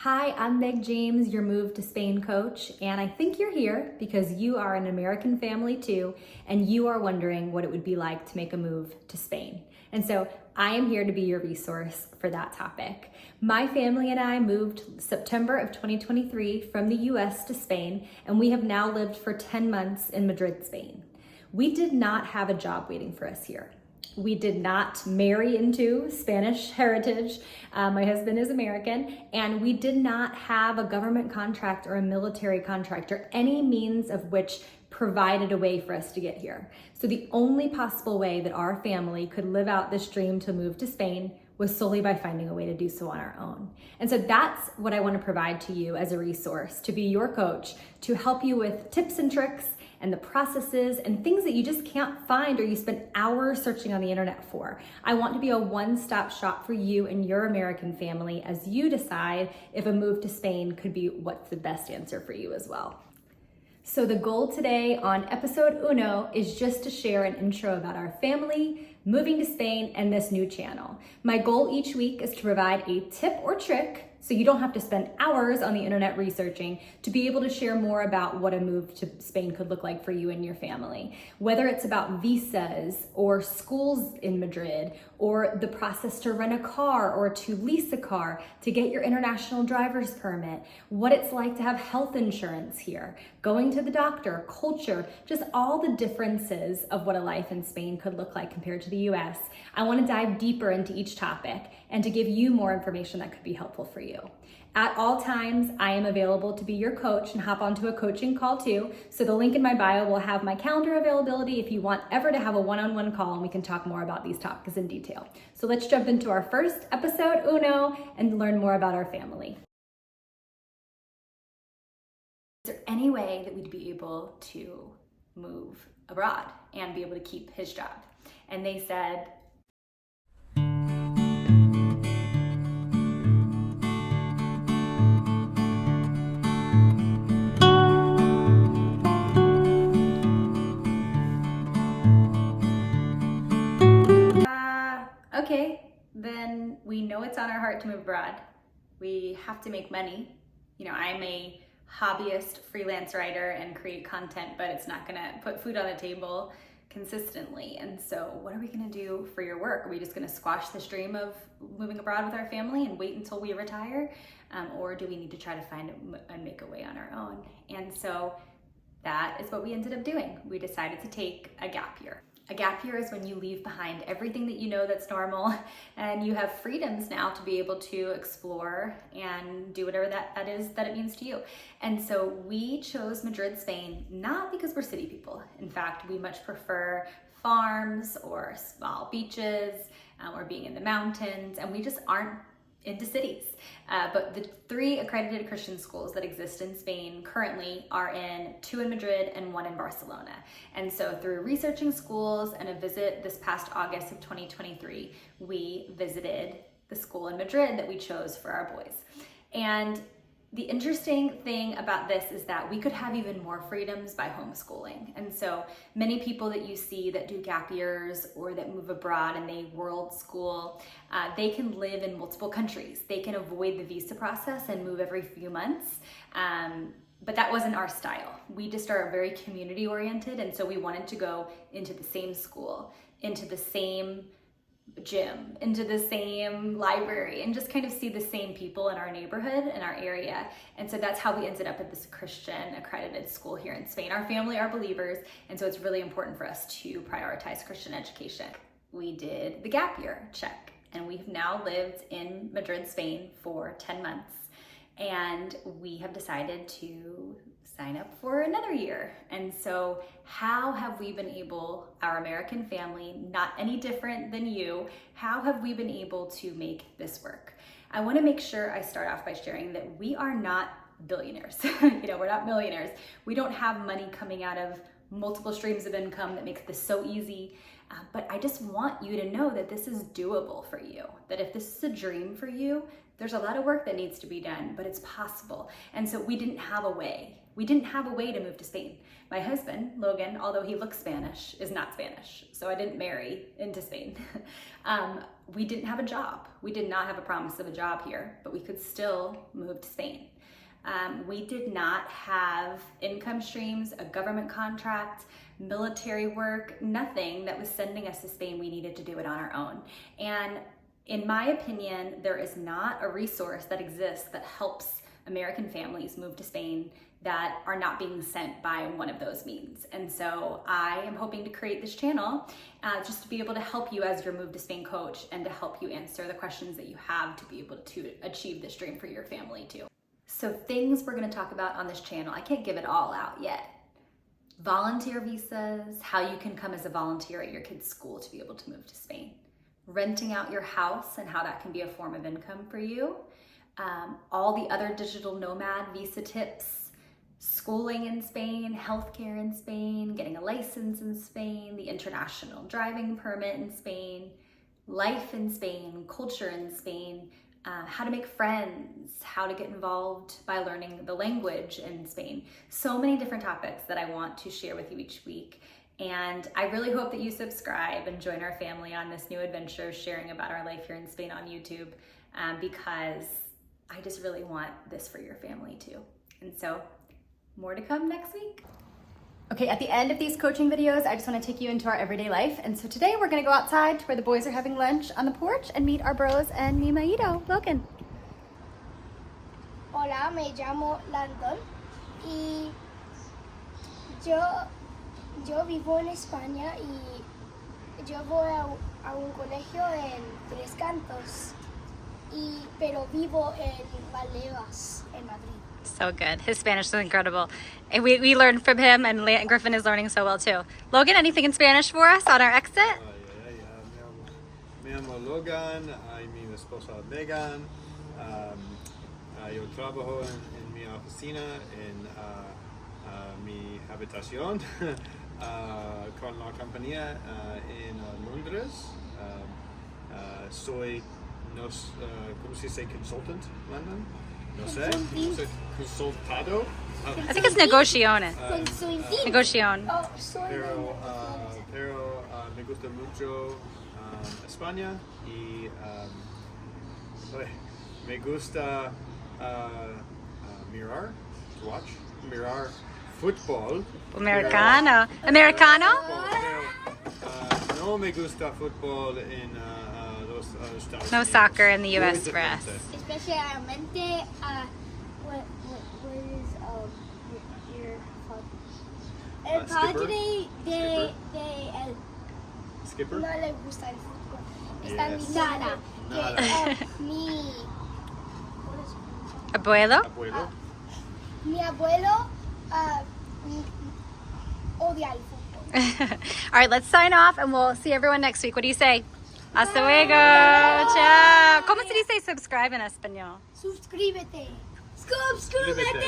Hi, I'm Meg James, your Move to Spain coach, and I think you're here because you are an American family too, and you are wondering what it would be like to make a move to Spain. And so I am here to be your resource for that topic. My family and I moved September of 2023 from the US to Spain, and we have now lived for 10 months in Madrid, Spain. We did not have a job waiting for us here. We did not marry into Spanish heritage. My husband is American, and we did not have a government contract or a military contract or any means of which provided a way for us to get here. So the only possible way that our family could live out this dream to move to Spain was solely by finding a way to do so on our own. And so that's what I want to provide to you as a resource, to be your coach, to help you with tips and tricks and the processes and things that you just can't find or you spend hours searching on the internet for. I want to be a one-stop shop for you and your American family as you decide if a move to Spain could be what's the best answer for you as well. So the goal today on episode uno is just to share an intro about our family, moving to Spain, and this new channel. My goal each week is to provide a tip or trick so you don't have to spend hours on the internet researching to be able to share more about what a move to Spain could look like for you and your family. Whether it's about visas or schools in Madrid or the process to rent a car or to lease a car, to get your international driver's permit, what it's like to have health insurance here, going to the doctor, culture, just all the differences of what a life in Spain could look like compared to the US. I want to dive deeper into each topic and to give you more information that could be helpful for you. At all times, I am available to be your coach and hop onto a coaching call too. So the link in my bio will have my calendar availability if you want ever to have a one-on-one call and we can talk more about these topics in detail. So let's jump into our first episode uno and learn more about our family. Is there any way that we'd be able to move abroad and be able to keep his job? And they said, okay, then we know it's on our heart to move abroad. We have to make money. You know, I'm a hobbyist freelance writer and create content, but it's not gonna put food on the table consistently. And so what are we gonna do for your work? Are we just gonna squash this dream of moving abroad with our family and wait until we retire? Or do we need to try to find and make a way on our own? And so that is what we ended up doing. We decided to take a gap year. A gap year is when you leave behind everything that you know that's normal and you have freedoms now to be able to explore and do whatever that is that it means to you. And so we chose Madrid, Spain, not because we're city people. In fact, we much prefer farms or small beaches or being in the mountains, and we just aren't into cities. But the 3 accredited Christian schools that exist in Spain currently are 2 in Madrid and 1 in Barcelona. And so through researching schools and a visit this past August of 2023, we visited the school in Madrid that we chose for our boys. And the interesting thing about this is that we could have even more freedoms by homeschooling. And so many people that you see that do gap years or that move abroad and they world school, they can live in multiple countries. They can avoid the visa process and move every few months. But that wasn't our style. We just are very community oriented. And so we wanted to go into the same school, into the same gym, into the same library, and just kind of see the same people in our neighborhood, in our area. And so that's how we ended up at this Christian accredited school here in Spain. Our family are believers, and so it's really important for us to prioritize Christian education. We did the gap year check, and we've now lived in Madrid, Spain for 10 months. And we have decided to sign up for another year. And so how have we been able, our American family, not any different than you, how have we been able to make this work? I want to make sure I start off by sharing that we are not billionaires. We're not millionaires. We don't have money coming out of multiple streams of income that makes this so easy. But I just want you to know that this is doable for you, that if this is a dream for you, There's a lot of work that needs to be done, but it's possible. And so we didn't have a way. We didn't have a way to move to Spain. My husband, Logan, although he looks Spanish, is not Spanish. So I didn't marry into Spain. We didn't have a job. We did not have a promise of a job here, but we could still move to Spain. We did not have income streams, a government contract, military work, nothing that was sending us to Spain. We needed to do it on our own. And in my opinion, there is not a resource that exists that helps American families move to Spain that are not being sent by one of those means. And so I am hoping to create this channel just to be able to help you as your Move to Spain coach and to help you answer the questions that you have to be able to achieve this dream for your family too. So things we're gonna talk about on this channel, I can't give it all out yet. Volunteer visas, how you can come as a volunteer at your kid's school to be able to move to Spain. Renting out your house and how that can be a form of income for you. All the other digital nomad visa tips, schooling in Spain, healthcare in Spain, getting a license in Spain, the international driving permit in Spain, life in Spain, culture in Spain, how to make friends, how to get involved by learning the language in Spain. So many different topics that I want to share with you each week. And I really hope that you subscribe and join our family on this new adventure, sharing about our life here in Spain on YouTube, because I just really want this for your family too. And so more to come next week. Okay, at the end of these coaching videos, I just want to take you into our everyday life. And so today we're going to go outside to where the boys are having lunch on the porch and meet our bros and mi marido, Logan. Hola, me llamo Landon y yo vivo en España y yo voy a un colegio en Tres Cantos, pero vivo en Valdebebas, en Madrid. So good. His Spanish is incredible. And we learned from him, and Griffin is learning so well too. Logan, anything in Spanish for us on our exit? Me llamo Logan, mi esposa Megan. Yo trabajo en mi oficina, en mi habitación, con la compañía en Londres. Soy, ¿cómo se dice consultant, London? No sé, consultado. I think it's negocione. Negocione. Pero me gusta mucho España y me gusta mirar fútbol. Americano. Americano? No me gusta fútbol en los Estados Unidos. No soccer in the US for us. Especialmente what is your el padre de el Skipper? no le gusta el fútbol. Yes. Está nada. Abuelo? Mi abuelo odia el fútbol. All right, let's sign off and we'll see everyone next week. What do you say? Hasta luego. Ciao. ¿Cómo se dice subscribe en español? Suscríbete. Suscríbete.